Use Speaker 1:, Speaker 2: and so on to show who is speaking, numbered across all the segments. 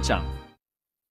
Speaker 1: 1장.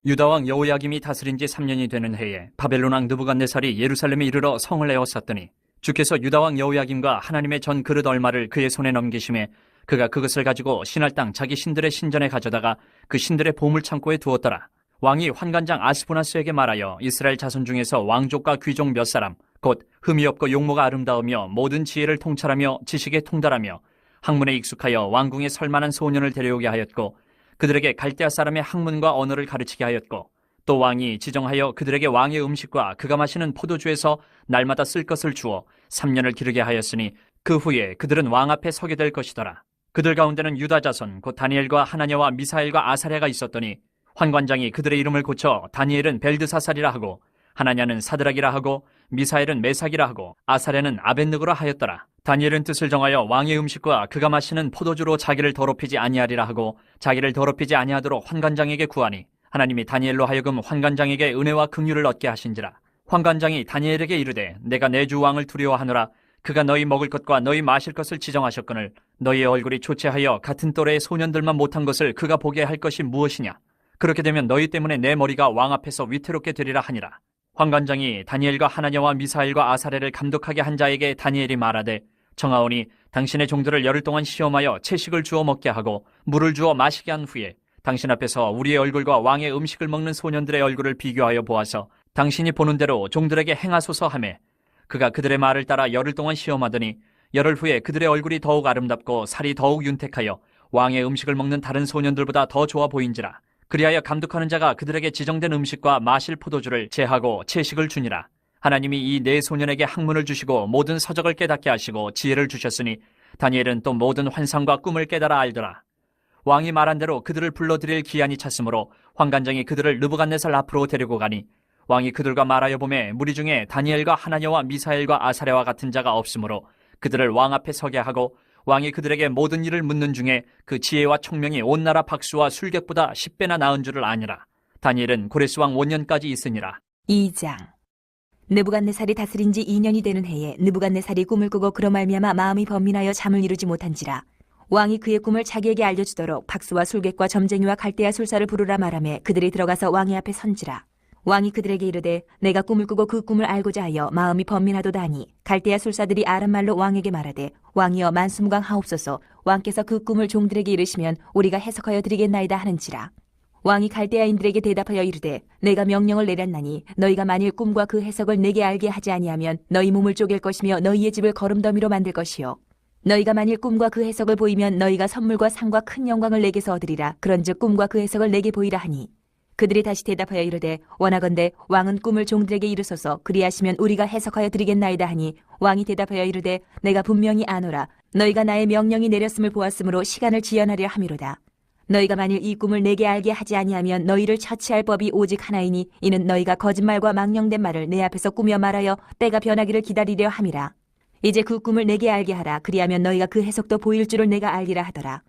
Speaker 1: 유다왕 여호야김이 다스린 지 3년이 되는 해에 바벨론 왕 느부갓네살이 예루살렘에 이르러 성을 에워쌌더니 주께서 유다왕 여호야김과 하나님의 전 그릇 얼마를 그의 손에 넘기심에 그가 그것을 가지고 신할 땅 자기 신들의 신전에 가져다가 그 신들의 보물창고에 두었더라. 왕이 환관장 아스보나스에게 말하여 이스라엘 자손 중에서 왕족과 귀족 몇 사람 곧 흠이 없고 용모가 아름다우며 모든 지혜를 통찰하며 지식에 통달하며 학문에 익숙하여 왕궁에 설만한 소년을 데려오게 하였고 그들에게 갈대아 사람의 학문과 언어를 가르치게 하였고 또 왕이 지정하여 그들에게 왕의 음식과 그가 마시는 포도주에서 날마다 쓸 것을 주어 3년을 기르게 하였으니 그 후에 그들은 왕 앞에 서게 될 것이더라. 그들 가운데는 유다 자손 곧 다니엘과 하나냐와 미사엘과 아사랴가 있었더니 환관장이 그들의 이름을 고쳐 다니엘은 벨드사살이라 하고 하나냐는 사드락이라 하고 미사엘은 메삭이라 하고 아사랴는 아벳느고라 하였더라. 다니엘은 뜻을 정하여 왕의 음식과 그가 마시는 포도주로 자기를 더럽히지 아니하리라 하고 자기를 더럽히지 아니하도록 환관장에게 구하니 하나님이 다니엘로 하여금 환관장에게 은혜와 긍휼을 얻게 하신지라. 환관장이 다니엘에게 이르되 내가 내 주 왕을 두려워하노라. 그가 너희 먹을 것과 너희 마실 것을 지정하셨거늘 너희의 얼굴이 초췌하여 같은 또래의 소년들만 못한 것을 그가 보게 할 것이 무엇이냐. 그렇게 되면 너희 때문에 내 머리가 왕 앞에서 위태롭게 되리라 하니라. 환관장이 다니엘과 하나냐와 미사엘과 아사랴를 감독하게 한 자에게 다니엘이 말하되 청하오니 당신의 종들을 열흘 동안 시험하여 채식을 주어 먹게 하고 물을 주어 마시게 한 후에 당신 앞에서 우리의 얼굴과 왕의 음식을 먹는 소년들의 얼굴을 비교하여 보아서 당신이 보는 대로 종들에게 행하소서 하매 그가 그들의 말을 따라 열흘 동안 시험하더니 열흘 후에 그들의 얼굴이 더욱 아름답고 살이 더욱 윤택하여 왕의 음식을 먹는 다른 소년들보다 더 좋아 보인지라. 그리하여 감독하는 자가 그들에게 지정된 음식과 마실 포도주를 제하고 채식을 주니라. 하나님이 이 네 소년에게 학문을 주시고 모든 서적을 깨닫게 하시고 지혜를 주셨으니 다니엘은 또 모든 환상과 꿈을 깨달아 알더라. 왕이 말한 대로 그들을 불러들일 기한이 찼으므로 환관장이 그들을 느부갓네살 앞으로 데리고 가니 왕이 그들과 말하여 보매 무리 중에 다니엘과 하나냐와 미사엘과 아사랴와 같은 자가 없으므로 그들을 왕 앞에 서게 하고 왕이 그들에게 모든 일을 묻는 중에 그 지혜와 총명이 온 나라 박수와 술객보다 10배나 나은 줄을 아니라. 다니엘은 고레스 왕 5년까지 있으니라.
Speaker 2: 2장. 느부갓네살이 다스린 지 2년이 되는 해에 느부갓네살이 꿈을 꾸고 그로 말미암아 마음이 번민하여 잠을 이루지 못한지라. 왕이 그의 꿈을 자기에게 알려주도록 박수와 술객과 점쟁이와 갈대아 술사를 부르라 말하며 그들이 들어가서 왕의 앞에 선지라. 왕이 그들에게 이르되 내가 꿈을 꾸고 그 꿈을 알고자 하여 마음이 번민하도다 하니 갈대아 술사들이 아람말로 왕에게 말하되 왕이여 만수무강하옵소서. 왕께서 그 꿈을 종들에게 이르시면 우리가 해석하여 드리겠나이다 하는지라. 왕이 갈대아인들에게 대답하여 이르되 내가 명령을 내렸나니 너희가 만일 꿈과 그 해석을 내게 알게 하지 아니하면 너희 몸을 쪼갤 것이며 너희의 집을 거름더미로 만들 것이요 너희가 만일 꿈과 그 해석을 보이면 너희가 선물과 상과 큰 영광을 내게서 얻으리라. 그런즉 꿈과 그 해석을 내게 보이라 하니 그들이 다시 대답하여 이르되 원하건대 왕은 꿈을 종들에게 이르소서. 그리하시면 우리가 해석하여 드리겠나이다 하니 왕이 대답하여 이르되 내가 분명히 아노라. 너희가 나의 명령이 내렸음을 보았으므로 시간을 지연하려 함이로다. 너희가 만일 이 꿈을 내게 알게 하지 아니하면 너희를 처치할 법이 오직 하나이니 이는 너희가 거짓말과 망령된 말을 내 앞에서 꾸며 말하여 때가 변하기를 기다리려 함이라. 이제 그 꿈을 내게 알게 하라. 그리하면 너희가 그 해석도 보일 줄을 내가 알리라 하더라.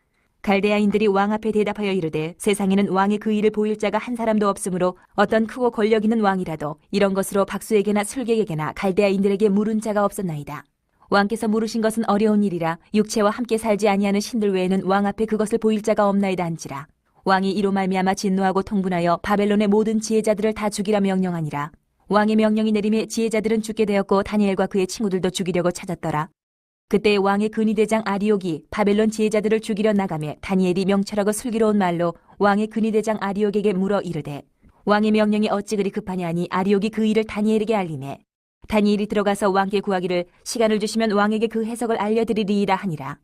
Speaker 2: 갈대아인들이 왕 앞에 대답하여 이르되 세상에는 왕의 그 일을 보일 자가 한 사람도 없으므로 어떤 크고 권력 있는 왕이라도 이런 것으로 박수에게나 술객에게나 갈대아인들에게 물은 자가 없었나이다. 왕께서 물으신 것은 어려운 일이라 육체와 함께 살지 아니하는 신들 외에는 왕 앞에 그것을 보일 자가 없나이다 한지라. 왕이 이로 말미암아 진노하고 통분하여 바벨론의 모든 지혜자들을 다 죽이라 명령하니라. 왕의 명령이 내림에 지혜자들은 죽게 되었고 다니엘과 그의 친구들도 죽이려고 찾았더라. 그때 왕의 근위대장 아리옥이 바벨론 지혜자들을 죽이려 나가매 다니엘이 명철하고 슬기로운 말로 왕의 근위대장 아리옥에게 물어 이르되 왕의 명령이 어찌 그리 급하냐 하니 아리옥이 그 일을 다니엘에게 알리매 다니엘이 들어가서 왕께 구하기를 시간을 주시면 왕에게 그 해석을 알려드리리이다 하니라.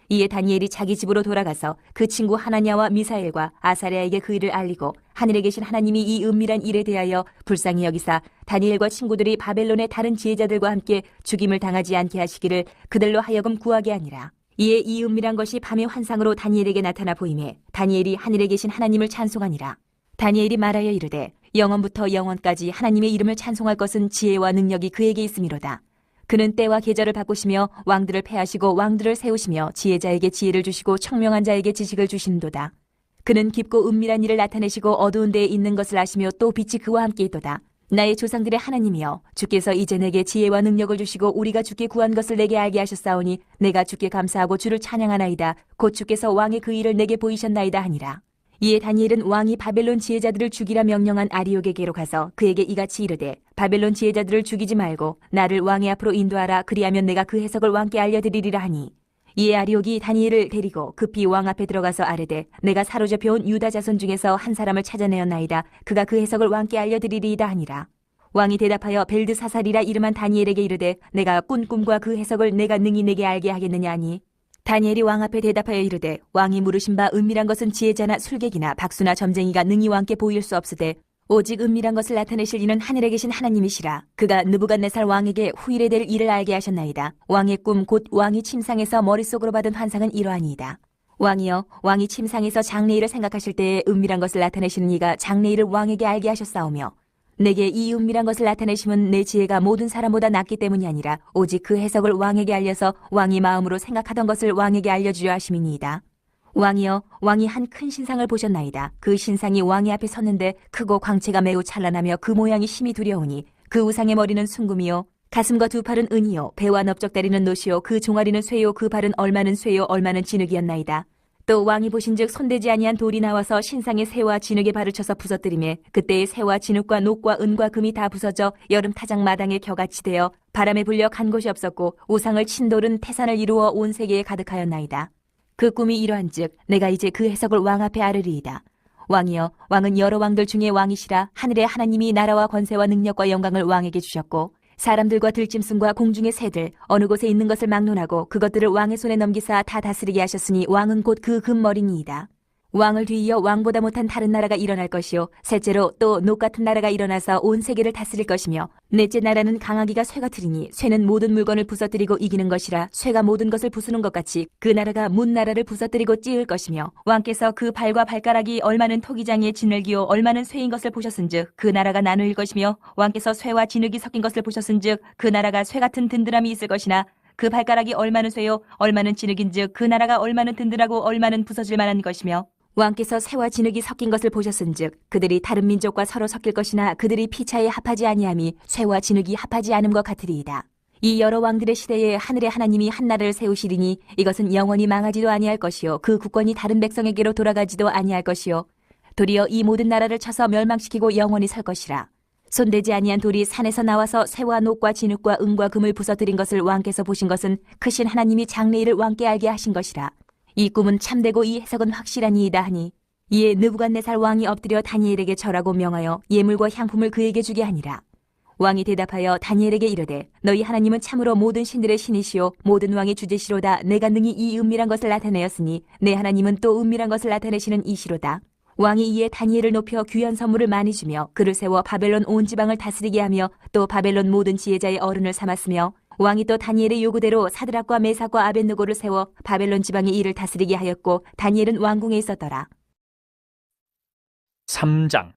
Speaker 2: 이에 다니엘이 자기 집으로 돌아가서 그 친구 하나냐와 미사엘과 아사랴에게 그 일을 알리고 하늘에 계신 하나님이 이 은밀한 일에 대하여 불쌍히 여기사 다니엘과 친구들이 바벨론의 다른 지혜자들과 함께 죽임을 당하지 않게 하시기를 그들로 하여금 구하게 하니라. 이에 이 은밀한 것이 밤의 환상으로 다니엘에게 나타나 보이매 다니엘이 하늘에 계신 하나님을 찬송하니라. 다니엘이 말하여 이르되 영원부터 영원까지 하나님의 이름을 찬송할 것은 지혜와 능력이 그에게 있음이로다. 그는 때와 계절을 바꾸시며 왕들을 패하시고 왕들을 세우시며 지혜자에게 지혜를 주시고 청명한 자에게 지식을 주신도다. 그는 깊고 은밀한 일을 나타내시고 어두운 데에 있는 것을 아시며 또 빛이 그와 함께 있도다. 나의 조상들의 하나님이여 주께서 이제 내게 지혜와 능력을 주시고 우리가 주께 구한 것을 내게 알게 하셨사오니 내가 주께 감사하고 주를 찬양하나이다. 곧 주께서 왕의 그 일을 내게 보이셨나이다 하니라. 이에 다니엘은 왕이 바벨론 지혜자들을 죽이라 명령한 아리옥에게로 가서 그에게 이같이 이르되 바벨론 지혜자들을 죽이지 말고 나를 왕의 앞으로 인도하라. 그리하면 내가 그 해석을 왕께 알려드리리라 하니, 이에 아리옥이 다니엘을 데리고 급히 왕 앞에 들어가서 아뢰되 내가 사로잡혀온 유다 자손 중에서 한 사람을 찾아내었나이다. 그가 그 해석을 왕께 알려드리리이다 하니라. 왕이 대답하여 벨드사살이라 이름한 다니엘에게 이르되 내가 꾼 꿈과 그 해석을 내가 능히 내게 알게 하겠느냐 하니, 다니엘이 왕 앞에 대답하여 이르되 왕이 물으신 바 은밀한 것은 지혜자나 술객이나 박수나 점쟁이가 능히 왕께 보일 수 없으되 오직 은밀한 것을 나타내실 이는 하늘에 계신 하나님이시라. 그가 느부갓네살 왕에게 후일에 될 일을 알게 하셨나이다. 왕의 꿈 곧 왕이 침상에서 머릿속으로 받은 환상은 이러하니이다. 왕이여, 왕이 침상에서 장래일을 생각하실 때에 은밀한 것을 나타내시는 이가 장래일을 왕에게 알게 하셨사오며, 내게 이 은밀한 것을 나타내심은 내 지혜가 모든 사람보다 낫기 때문이 아니라 오직 그 해석을 왕에게 알려서 왕이 마음으로 생각하던 것을 왕에게 알려주려 하심이니이다. 왕이여, 왕이 한 큰 신상을 보셨나이다. 그 신상이 왕의 앞에 섰는데 크고 광채가 매우 찬란하며 그 모양이 심히 두려우니 그 우상의 머리는 순금이요 가슴과 두 팔은 은이요 배와 넓적다리는 노시요 그 종아리는 쇠요 그 발은 얼마는 쇠요 얼마는 진흙이었나이다. 또 왕이 보신즉 손대지 아니한 돌이 나와서 신상의 새와 진흙의 발을 쳐서 부서뜨리매 그때의 새와 진흙과 녹과 은과 금이 다 부서져 여름 타작 마당에 겨같이 되어 바람에 불려 간 곳이 없었고 우상을 친 돌은 태산을 이루어 온 세계에 가득하였나이다. 그 꿈이 이러한즉 내가 이제 그 해석을 왕 앞에 아르리이다. 왕이여, 왕은 여러 왕들 중에 왕이시라. 하늘의 하나님이 나라와 권세와 능력과 영광을 왕에게 주셨고 사람들과 들짐승과 공중의 새들 어느 곳에 있는 것을 막론하고 그것들을 왕의 손에 넘기사 다 다스리게 하셨으니 왕은 곧 그 금머리니이다. 왕을 뒤이어 왕보다 못한 다른 나라가 일어날 것이요 셋째로 또 녹 같은 나라가 일어나서 온 세계를 다스릴 것이며 넷째 나라는 강하기가 쇠 같으리니 쇠는 모든 물건을 부서뜨리고 이기는 것이라 쇠가 모든 것을 부수는 것 같이 그 나라가 문 나라를 부서뜨리고 찌을 것이며 왕께서 그 발과 발가락이 얼마는 토기장의 진흙이요 얼마는 쇠인 것을 보셨은즉 그 나라가 나누일 것이며 왕께서 쇠와 진흙이 섞인 것을 보셨은즉 그 나라가 쇠 같은 든든함이 있을 것이나 그 발가락이 얼마는 쇠요 얼마는 진흙인즉 그 나라가 얼마는 든든하고 얼마는 부서질 만한 것이며 왕께서 새와 진흙이 섞인 것을 보셨은즉 그들이 다른 민족과 서로 섞일 것이나 그들이 피차에 합하지 아니함이 쇠와 진흙이 합하지 않음과 같으리이다. 이 여러 왕들의 시대에 하늘의 하나님이 한 나라를 세우시리니 이것은 영원히 망하지도 아니할 것이요 그 국권이 다른 백성에게로 돌아가지도 아니할 것이요 도리어 이 모든 나라를 쳐서 멸망시키고 영원히 설 것이라. 손대지 아니한 돌이 산에서 나와서 새와 녹과 진흙과 은과 금을 부서뜨린 것을 왕께서 보신 것은 크신 하나님이 장래일을 왕께 알게 하신 것이라. 이 꿈은 참되고 이 해석은 확실하니이다 하니, 이에 느부갓네살 왕이 엎드려 다니엘에게 절하고 명하여 예물과 향품을 그에게 주게 하니라. 왕이 대답하여 다니엘에게 이르되 너희 하나님은 참으로 모든 신들의 신이시요 모든 왕의 주제시로다. 내가 능히 이 은밀한 것을 나타내었으니 내 하나님은 또 은밀한 것을 나타내시는 이시로다. 왕이 이에 다니엘을 높여 귀한 선물을 많이 주며 그를 세워 바벨론 온 지방을 다스리게 하며 또 바벨론 모든 지혜자의 어른을 삼았으며 왕이 또 다니엘의 요구대로 사드락과 메삭과 아벳느고를 세워 바벨론 지방의 일을 다스리게 하였고 다니엘은 왕궁에 있었더라.
Speaker 1: 3장.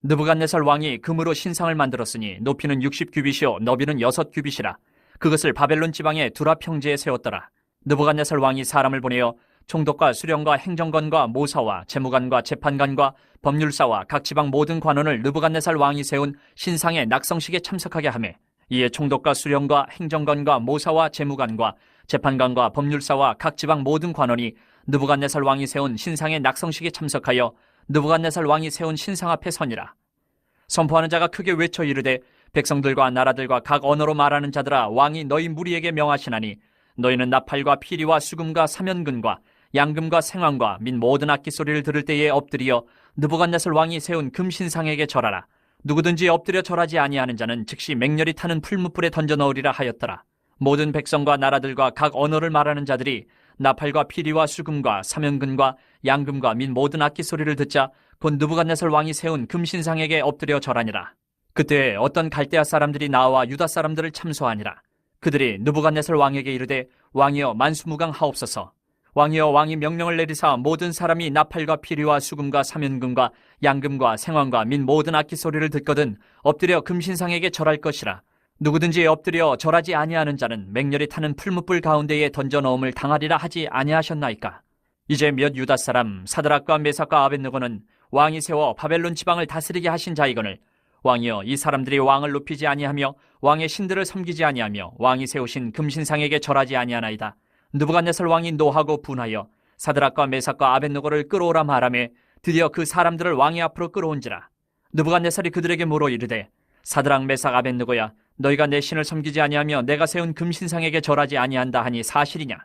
Speaker 1: 느부갓네살 왕이 금으로 신상을 만들었으니 높이는 60규빗이요 너비는 6규빗이라. 그것을 바벨론 지방의 두라 평지에 세웠더라. 느부갓네살 왕이 사람을 보내어 총독과 수령과 행정관과 모사와 재무관과 재판관과 법률사와 각 지방 모든 관원을 느부갓네살 왕이 세운 신상의 낙성식에 참석하게 하매, 이에 총독과 수령과 행정관과 모사와 재무관과 재판관과 법률사와 각 지방 모든 관원이 느부갓네살 왕이 세운 신상의 낙성식에 참석하여 느부갓네살 왕이 세운 신상 앞에 서니라. 선포하는 자가 크게 외쳐 이르되 백성들과 나라들과 각 언어로 말하는 자들아, 왕이 너희 무리에게 명하시나니 너희는 나팔과 피리와 수금과 사면근과 양금과 생황과 및 모든 악기 소리를 들을 때에 엎드려 느부갓네살 왕이 세운 금신상에게 절하라. 누구든지 엎드려 절하지 아니하는 자는 즉시 맹렬히 타는 풀무불에 던져 넣으리라 하였더라. 모든 백성과 나라들과 각 언어를 말하는 자들이 나팔과 피리와 수금과 사면근과 양금과 및 모든 악기 소리를 듣자 곧 느부갓네살 왕이 세운 금신상에게 엎드려 절하니라. 그때 어떤 갈대아 사람들이 나와 유다 사람들을 참소하니라. 그들이 느부갓네살 왕에게 이르되 왕이여 만수무강하옵소서. 왕이여 왕이 명령을 내리사 모든 사람이 나팔과 피리와 수금과 사면금과 양금과 생황과 및 모든 악기 소리를 듣거든 엎드려 금신상에게 절할 것이라. 누구든지 엎드려 절하지 아니하는 자는 맹렬히 타는 풀무불 가운데에 던져 넣음을 당하리라 하지 아니하셨나이까. 이제 몇 유다 사람 사드락과 메삭과 아벳느고는 왕이 세워 바벨론 지방을 다스리게 하신 자이거늘 왕이여 이 사람들이 왕을 높이지 아니하며 왕의 신들을 섬기지 아니하며 왕이 세우신 금신상에게 절하지 아니하나이다. 느부갓네살 왕이 노하고 분하여 사드락과 메삭과 아벳느고를 끌어오라 말하매 드디어 그 사람들을 왕의 앞으로 끌어온지라. 느부갓네살이 그들에게 물어 이르되 사드락 메삭 아벳느고야 너희가 내 신을 섬기지 아니하며 내가 세운 금신상에게 절하지 아니한다 하니 사실이냐?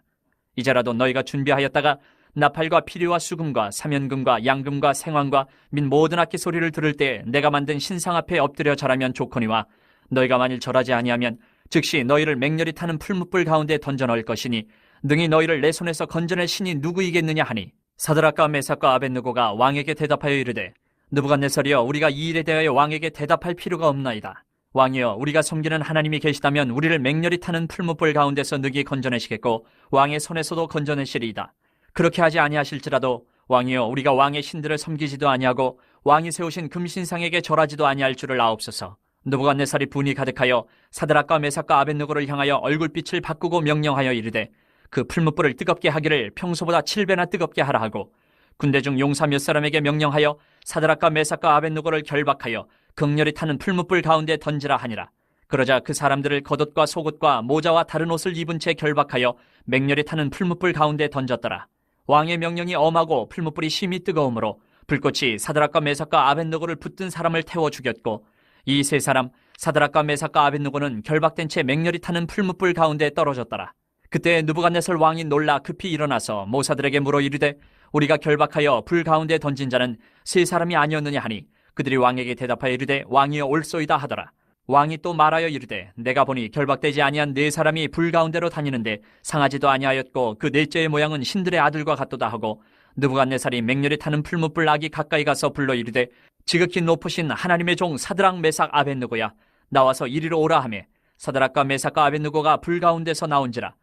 Speaker 1: 이제라도 너희가 준비하였다가 나팔과 피리와 수금과 사면금과 양금과 생황과 및 모든 악기 소리를 들을 때 내가 만든 신상 앞에 엎드려 절하면 좋거니와 너희가 만일 절하지 아니하면 즉시 너희를 맹렬히 타는 풀무불 가운데 던져 넣을 것이니 능히 너희를 내 손에서 건져낼 신이 누구이겠느냐 하니 사드락과 메삭과 아벳느고가 왕에게 대답하여 이르되 느부갓네살이여 우리가 이 일에 대하여 왕에게 대답할 필요가 없나이다. 왕이여 우리가 섬기는 하나님이 계시다면 우리를 맹렬히 타는 풀무불 가운데서 능히 건져내시겠고 왕의 손에서도 건져내시리이다. 그렇게 하지 아니하실지라도 왕이여 우리가 왕의 신들을 섬기지도 아니하고 왕이 세우신 금신상에게 절하지도 아니할 줄을 아옵소서. 느부갓네살이 분이 가득하여 사드락과 메삭과 아벳느고를 향하여 얼굴빛을 바꾸고 명령하여 이르되 그 풀무불을 뜨겁게 하기를 평소보다 7배나 뜨겁게 하라 하고 군대 중 용사 몇 사람에게 명령하여 사드락과 메삭과 아벳느고를 결박하여 극렬히 타는 풀무불 가운데 던지라 하니라. 그러자 그 사람들을 겉옷과 속옷과 모자와 다른 옷을 입은 채 결박하여 맹렬히 타는 풀무불 가운데 던졌더라. 왕의 명령이 엄하고 풀무불이 심히 뜨거우므로 불꽃이 사드락과 메삭과 아벳느고를 붙든 사람을 태워 죽였고 이 세 사람 사드락과 메삭과 아벳느고는 결박된 채 맹렬히 타는 풀무불 가운데 떨어졌더라. 그때 느부갓네살 왕이 놀라 급히 일어나서 모사들에게 물어 이르되 우리가 결박하여 불 가운데 던진 자는 세 사람이 아니었느냐 하니 그들이 왕에게 대답하여 이르되 왕이여 옳소이다 하더라. 왕이 또 말하여 이르되 내가 보니 결박되지 아니한 네 사람이 불 가운데로 다니는데 상하지도 아니하였고 그 넷째의 모양은 신들의 아들과 같도다 하고 느부갓네살이 맹렬히 타는 풀무불 악이 가까이 가서 불러 이르되 지극히 높으신 하나님의 종 사드락 메삭 아벳느고야 나와서 이리로 오라 하매 사드락과 메삭과 아벳느고가 불 가운데서 나온지라.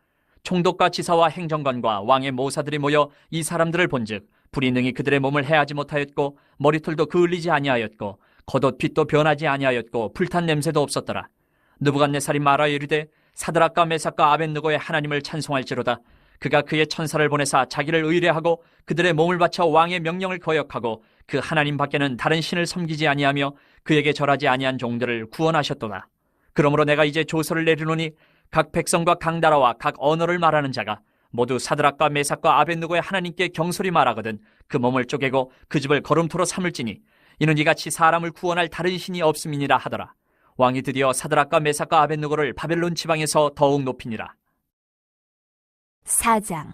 Speaker 1: 총독과 지사와 행정관과 왕의 모사들이 모여 이 사람들을 본즉 불이 능히 그들의 몸을 해하지 못하였고 머리털도 그을리지 아니하였고 겉옷 빛도 변하지 아니하였고 불탄 냄새도 없었더라. 느부갓네살이 말하여 이르되 사드락과 메삭과 아벳느고의 하나님을 찬송할지로다. 그가 그의 천사를 보내사 자기를 의뢰하고 그들의 몸을 바쳐 왕의 명령을 거역하고 그 하나님 밖에는 다른 신을 섬기지 아니하며 그에게 절하지 아니한 종들을 구원하셨도다. 그러므로 내가 이제 조서를 내리노니 각 백성과 각 나라와 각 언어를 말하는 자가 모두 사드락과 메삭과 아벳느고의 하나님께 경솔히 말하거든 그 몸을 쪼개고 그 집을 거름토로 삼을지니 이는 이같이 사람을 구원할 다른 신이 없음이니라 하더라. 왕이 드디어 사드락과 메삭과 아벳느고를 바벨론 지방에서 더욱 높이니라.
Speaker 2: 4장.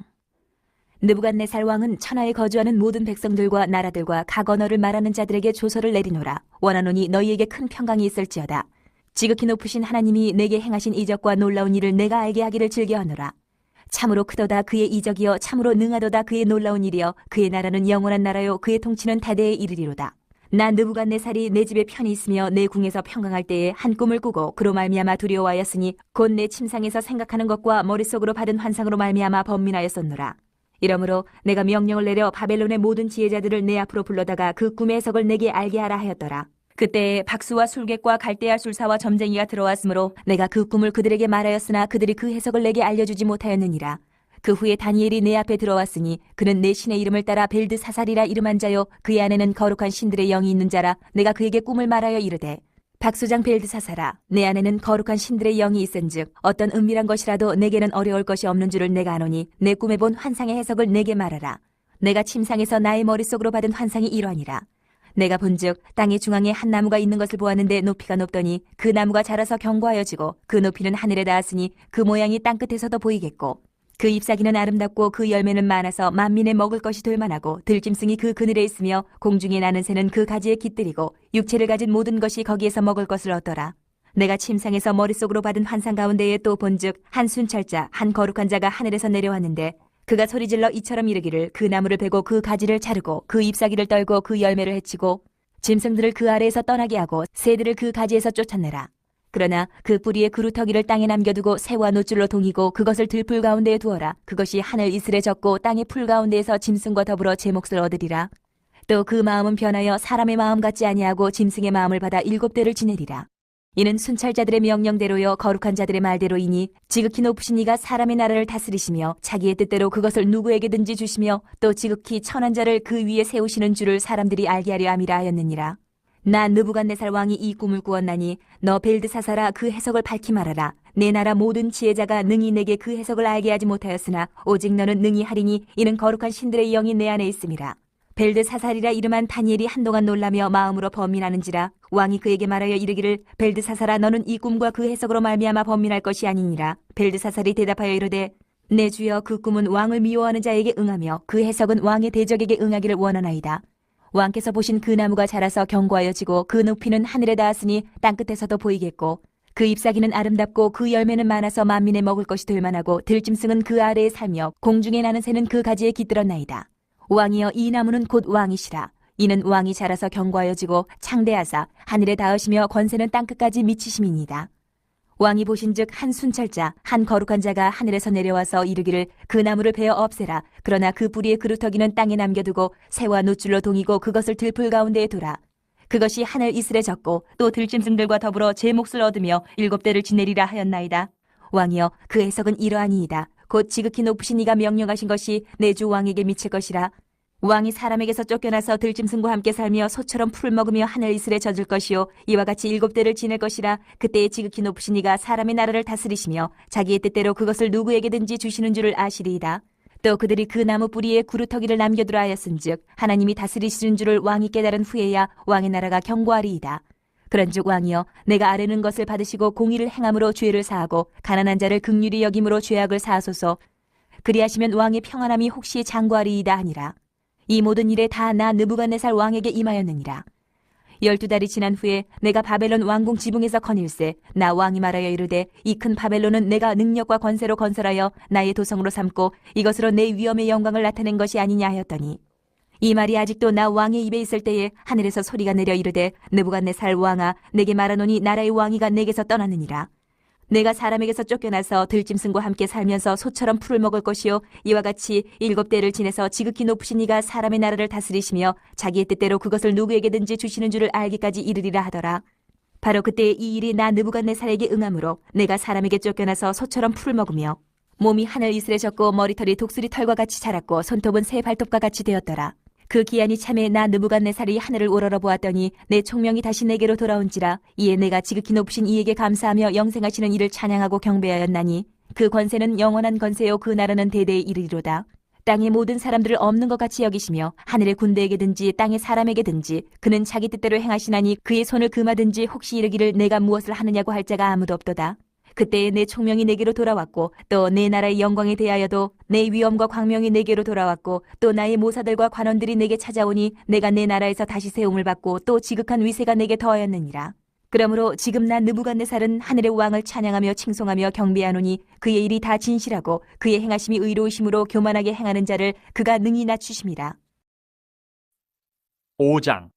Speaker 2: 느부갓네살 왕은 천하에 거주하는 모든 백성들과 나라들과 각 언어를 말하는 자들에게 조서를 내리노라. 원하노니 너희에게 큰 평강이 있을지어다. 지극히 높으신 하나님이 내게 행하신 이적과 놀라운 일을 내가 알게 하기를 즐겨하노라. 참으로 크도다 그의 이적이여 참으로 능하도다 그의 놀라운 일이여 그의 나라는 영원한 나라요 그의 통치는 다대에 이르리로다. 나 느부갓네살이 내 집에 편히 있으며 내 궁에서 평강할 때에 한 꿈을 꾸고 그로 말미암아 두려워하였으니 곧 내 침상에서 생각하는 것과 머릿속으로 받은 환상으로 말미암아 번민하였었노라. 이러므로 내가 명령을 내려 바벨론의 모든 지혜자들을 내 앞으로 불러다가 그 꿈의 해석을 내게 알게 하라 하였더라. 그때에 박수와 술객과 갈대아 술사와 점쟁이가 들어왔으므로 내가 그 꿈을 그들에게 말하였으나 그들이 그 해석을 내게 알려주지 못하였느니라. 그 후에 다니엘이 내 앞에 들어왔으니 그는 내 신의 이름을 따라 벨드사살이라 이름한 자요 그의 안에는 거룩한 신들의 영이 있는 자라. 내가 그에게 꿈을 말하여 이르되 박수장 벨드사살아 내 안에는 거룩한 신들의 영이 있은즉 어떤 은밀한 것이라도 내게는 어려울 것이 없는 줄을 내가 아노니 내 꿈에 본 환상의 해석을 내게 말하라. 내가 침상에서 나의 머릿속으로 받은 환상이 이러하니라. 내가 본즉 땅의 중앙에 한 나무가 있는 것을 보았는데 높이가 높더니 그 나무가 자라서 견고하여지고 그 높이는 하늘에 닿았으니 그 모양이 땅끝에서도 보이겠고 그 잎사귀는 아름답고 그 열매는 많아서 만민의 먹을 것이 될 만하고 들짐승이 그 그늘에 있으며 공중에 나는 새는 그 가지에 깃들이고 육체를 가진 모든 것이 거기에서 먹을 것을 얻더라. 내가 침상에서 머릿속으로 받은 환상 가운데에 또 본즉 한 순찰자 한 거룩한 자가 하늘에서 내려왔는데 그가 소리질러 이처럼 이르기를 그 나무를 베고 그 가지를 자르고 그 잎사귀를 떨고 그 열매를 해치고 짐승들을 그 아래에서 떠나게 하고 새들을 그 가지에서 쫓아내라. 그러나 그 뿌리의 그루터기를 땅에 남겨두고 새와 노줄로 동이고 그것을 들풀 가운데에 두어라. 그것이 하늘 이슬에 젖고 땅의 풀 가운데에서 짐승과 더불어 제 몫을 얻으리라. 또 그 마음은 변하여 사람의 마음 같지 아니하고 짐승의 마음을 받아 7대를 지내리라. 이는 순찰자들의 명령대로요 거룩한 자들의 말대로이니 지극히 높으신 이가 사람의 나라를 다스리시며 자기의 뜻대로 그것을 누구에게든지 주시며 또 지극히 천한 자를 그 위에 세우시는 줄을 사람들이 알게 하려 함이라 하였느니라. 나 느부갓네살 왕이 이 꿈을 꾸었나니 너 벨드사살아 그 해석을 밝히 말하라. 내 나라 모든 지혜자가 능히 내게 그 해석을 알게 하지 못하였으나 오직 너는 능히 하리니 이는 거룩한 신들의 영이 내 안에 있음이라. 벨드사살이라 이름한 다니엘이 한동안 놀라며 마음으로 번민하는지라 왕이 그에게 말하여 이르기를 벨드사살아 너는 이 꿈과 그 해석으로 말미암아 번민할 것이 아니니라. 벨드사살이 대답하여 이르되 내 주여 그 꿈은 왕을 미워하는 자에게 응하며 그 해석은 왕의 대적에게 응하기를 원하나이다. 왕께서 보신 그 나무가 자라서 견고하여지고 그 높이는 하늘에 닿았으니 땅끝에서도 보이겠고 그 잎사귀는 아름답고 그 열매는 많아서 만민에 먹을 것이 될 만하고 들짐승은 그 아래에 살며 공중에 나는 새는 그 가지에 깃들었나이다. 왕이여 이 나무는 곧 왕이시라. 이는 왕이 자라서 견고하여지고 창대하사 하늘에 닿으시며 권세는 땅끝까지 미치심이니이다. 왕이 보신즉 한 순찰자 한 거룩한 자가 하늘에서 내려와서 이르기를 그 나무를 베어 없애라. 그러나 그 뿌리의 그루터기는 땅에 남겨두고 새와 노줄로 동이고 그것을 들풀 가운데에 두라. 그것이 하늘 이슬에 젖고 또 들짐승들과 더불어 제 몫을 얻으며 7대를 지내리라 하였나이다. 왕이여 그 해석은 이러하니이다. 곧 지극히 높으신 이가 명령하신 것이 내 주 왕에게 미칠 것이라. 왕이 사람에게서 쫓겨나서 들짐승과 함께 살며 소처럼 풀을 먹으며 하늘 이슬에 젖을 것이요 이와 같이 7대를 지낼 것이라. 그때에 지극히 높으신 이가 사람의 나라를 다스리시며 자기의 뜻대로 그것을 누구에게든지 주시는 줄을 아시리이다. 또 그들이 그 나무 뿌리에 구루터기를 남겨두라 하였은즉 하나님이 다스리시는 줄을 왕이 깨달은 후에야 왕의 나라가 견고하리이다. 그런즉 왕이여 내가 아뢰는 것을 받으시고 공의를 행함으로 죄를 사하고 가난한 자를 긍휼히 여김으로 죄악을 사하소서. 그리하시면 왕의 평안함이 혹시 장구하리이다 하니라. 이 모든 일에 다 나 느부갓네살 왕에게 임하였느니라. 12달이 지난 후에 내가 바벨론 왕궁 지붕에서 거닐세 나 왕이 말하여 이르되 이 큰 바벨론은 내가 능력과 권세로 건설하여 나의 도성으로 삼고 이것으로 내 위엄의 영광을 나타낸 것이 아니냐 하였더니 이 말이 아직도 나 왕의 입에 있을 때에 하늘에서 소리가 내려 이르되 느부갓네살 왕아 내게 말하노니 나라의 왕위가 내게서 떠났느니라. 내가 사람에게서 쫓겨나서 들짐승과 함께 살면서 소처럼 풀을 먹을 것이요 이와 같이 7대를 지내서 지극히 높으신 이가 사람의 나라를 다스리시며 자기의 뜻대로 그것을 누구에게든지 주시는 줄을 알기까지 이르리라 하더라. 바로 그때 이 일이 나 느부갓네살에게 응함으로 내가 사람에게 쫓겨나서 소처럼 풀을 먹으며 몸이 하늘 이슬에 젖고 머리털이 독수리 털과 같이 자랐고 손톱은 새 발톱과 같이 되었더라. 그 기한이 참에 나 느부갓네살이 하늘을 우러러 보았더니 내 총명이 다시 내게로 돌아온지라. 이에 내가 지극히 높으신 이에게 감사하며 영생하시는 이를 찬양하고 경배하였나니 그 권세는 영원한 권세요 그 나라는 대대에 이르리로다. 땅의 모든 사람들을 없는 것 같이 여기시며 하늘의 군대에게든지 땅의 사람에게든지 그는 자기 뜻대로 행하시나니 그의 손을 금하든지 혹시 이르기를 내가 무엇을 하느냐고 할 자가 아무도 없도다. 그때에 내 총명이 내게로 돌아왔고 또 내 나라의 영광에 대하여도 내 위엄과 광명이 내게로 돌아왔고 또 나의 모사들과 관원들이 내게 찾아오니 내가 내 나라에서 다시 세움을 받고 또 지극한 위세가 내게 더하였느니라. 그러므로 지금 나 느부갓네살은 하늘의 왕을 찬양하며 칭송하며 경배하노니 그의 일이 다 진실하고 그의 행하심이 의로우심으로 교만하게 행하는 자를 그가 능히 낮추심이라.
Speaker 1: 5장.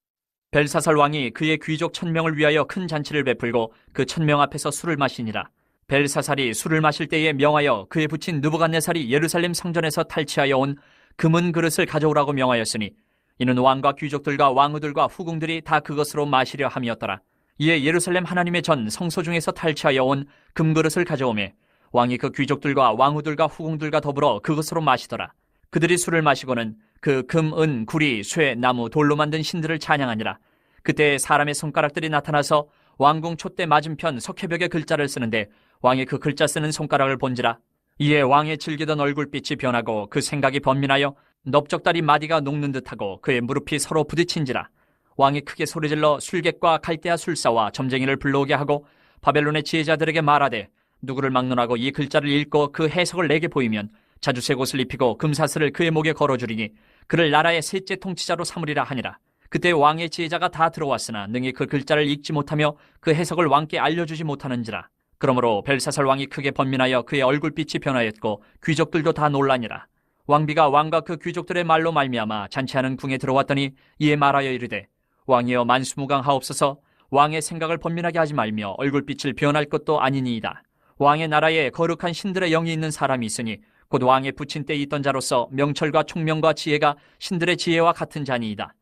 Speaker 1: 벨사살 왕이 그의 귀족 1000명을 위하여 큰 잔치를 베풀고 그 1000명 앞에서 술을 마시니라. 벨사살이 술을 마실 때에 명하여 그의 부친 느부갓네살이 예루살렘 성전에서 탈취하여 온 금은 그릇을 가져오라고 명하였으니 이는 왕과 귀족들과 왕후들과 후궁들이 다 그것으로 마시려 함이었더라. 이에 예루살렘 하나님의 전 성소 중에서 탈취하여 온 금그릇을 가져오매 왕이 그 귀족들과 왕후들과 후궁들과 더불어 그것으로 마시더라. 그들이 술을 마시고는 그 금, 은, 구리, 쇠, 나무, 돌로 만든 신들을 찬양하니라. 그때 사람의 손가락들이 나타나서 왕궁 촛대 맞은편 석회벽에 글자를 쓰는데 왕이 그 글자 쓰는 손가락을 본지라. 이에 왕의 즐기던 얼굴빛이 변하고 그 생각이 번민하여 넓적다리 마디가 녹는 듯하고 그의 무릎이 서로 부딪힌지라. 왕이 크게 소리질러 술객과 갈대아 술사와 점쟁이를 불러오게 하고 바벨론의 지혜자들에게 말하되 누구를 막론하고 이 글자를 읽고 그 해석을 내게 보이면 자주색 옷을 입히고 금사슬을 그의 목에 걸어주리니 그를 나라의 셋째 통치자로 삼으리라 하니라. 그때 왕의 지혜자가 다 들어왔으나 능히 그 글자를 읽지 못하며 그 해석을 왕께 알려주지 못하는지라. 그러므로 벨사살 왕이 크게 번민하여 그의 얼굴빛이 변하였고 귀족들도 다 놀라니라. 왕비가 왕과 그 귀족들의 말로 말미암아 잔치하는 궁에 들어왔더니 이에 말하여 이르되 왕이여 만수무강하옵소서. 왕의 생각을 번민하게 하지 말며 얼굴빛을 변할 것도 아니니이다. 왕의 나라에 거룩한 신들의 영이 있는 사람이 있으니 곧 왕의 부친 때에 있던 자로서 명철과 총명과 지혜가 신들의 지혜와 같은 자니이다.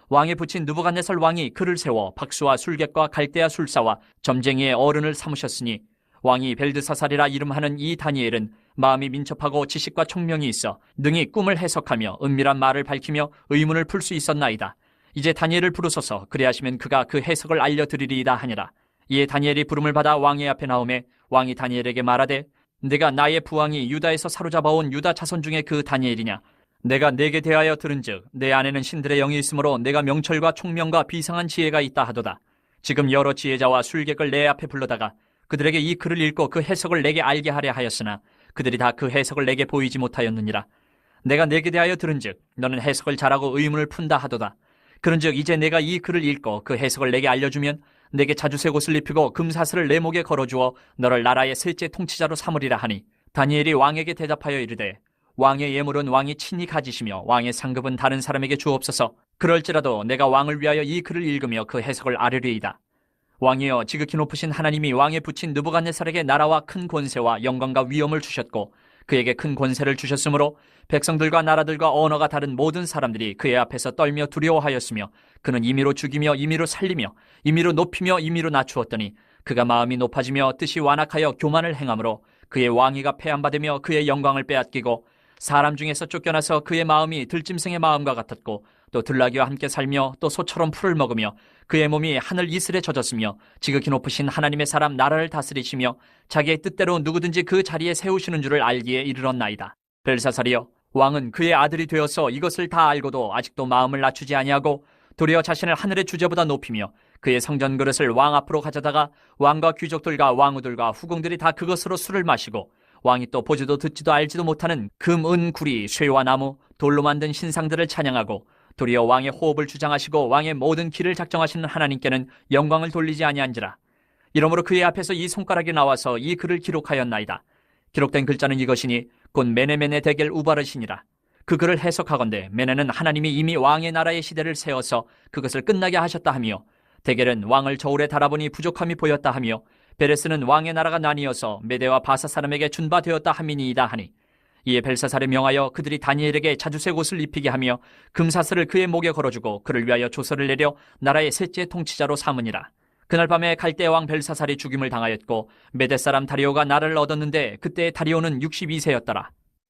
Speaker 1: 왕의 부친 느부갓네살 왕이 그를 세워 박수와 술객과 갈대아 술사와 점쟁이의 어른을 삼으셨으니 왕이 벨드사살이라 이름하는 이 다니엘은 마음이 민첩하고 지식과 총명이 있어 능히 꿈을 해석하며 은밀한 말을 밝히며 의문을 풀 수 있었나이다. 이제 다니엘을 부르소서. 그리하시면 그가 그 해석을 알려드리리이다 하니라. 이에 다니엘이 부름을 받아 왕의 앞에 나오매 왕이 다니엘에게 말하되 내가 나의 부왕이 유다에서 사로잡아온 유다 자손 중에 그 다니엘이냐? 내가 네게 대하여 들은즉 내 안에는 신들의 영이 있으므로 내가 명철과 총명과 비상한 지혜가 있다 하도다. 지금 여러 지혜자와 술객을 내 앞에 불러다가 그들에게 이 글을 읽고 그 해석을 내게 알게 하려 하였으나 그들이 다 그 해석을 내게 보이지 못하였느니라. 내가 네게 대하여 들은즉 너는 해석을 잘하고 의문을 푼다 하도다. 그런즉 이제 내가 이 글을 읽고 그 해석을 내게 알려주면 내게 자주색 옷을 입히고 금사슬을 내 목에 걸어주어 너를 나라의 셋째 통치자로 삼으리라 하니 다니엘이 왕에게 대답하여 이르되 왕의 예물은 왕이 친히 가지시며 왕의 상급은 다른 사람에게 주옵소서. 그럴지라도 내가 왕을 위하여 이 글을 읽으며 그 해석을 아뢰리이다. 왕이여, 지극히 높으신 하나님이 왕에 붙인 느부갓네살에게 나라와 큰 권세와 영광과 위엄을 주셨고 그에게 큰 권세를 주셨으므로 백성들과 나라들과 언어가 다른 모든 사람들이 그의 앞에서 떨며 두려워하였으며 그는 임의로 죽이며 임의로 살리며 임의로 높이며 임의로 낮추었더니 그가 마음이 높아지며 뜻이 완악하여 교만을 행함으로 그의 왕위가 폐함받으며 그의 영광을 빼앗기고 사람 중에서 쫓겨나서 그의 마음이 들짐승의 마음과 같았고 또 들나귀와 함께 살며 또 소처럼 풀을 먹으며 그의 몸이 하늘 이슬에 젖었으며 지극히 높으신 하나님의 사람 나라를 다스리시며 자기의 뜻대로 누구든지 그 자리에 세우시는 줄을 알기에 이르렀나이다. 벨사살이여, 왕은 그의 아들이 되어서 이것을 다 알고도 아직도 마음을 낮추지 아니하고 도리어 자신을 하늘의 주제보다 높이며 그의 성전 그릇을 왕 앞으로 가져다가 왕과 귀족들과 왕후들과 후궁들이 다 그것으로 술을 마시고 왕이 또 보지도 듣지도 알지도 못하는 금, 은, 구리, 쇠와 나무, 돌로 만든 신상들을 찬양하고 도리어 왕의 호흡을 주장하시고 왕의 모든 길을 작정하시는 하나님께는 영광을 돌리지 아니한지라. 이러므로 그의 앞에서 이 손가락이 나와서 이 글을 기록하였나이다. 기록된 글자는 이것이니 곧 메네메네 데겔 우바르시니라. 그 글을 해석하건대 메네는 하나님이 이미 왕의 나라의 시대를 세워서 그것을 끝나게 하셨다 하며 데겔은 왕을 저울에 달아보니 부족함이 보였다 하며 베레스는 왕의 나라가 나뉘어서 메대와 바사 사람에게 준바되었다 함이니이다 하니 이에 벨사살에 명하여 그들이 다니엘에게 자주색 옷을 입히게 하며 금사슬을 그의 목에 걸어주고 그를 위하여 조서를 내려 나라의 셋째 통치자로 삼으니라. 그날 밤에 갈대 왕 벨사살이 죽임을 당하였고 메대 사람 다리오가 나라를 얻었는데 그때 다리오는 62세였더라.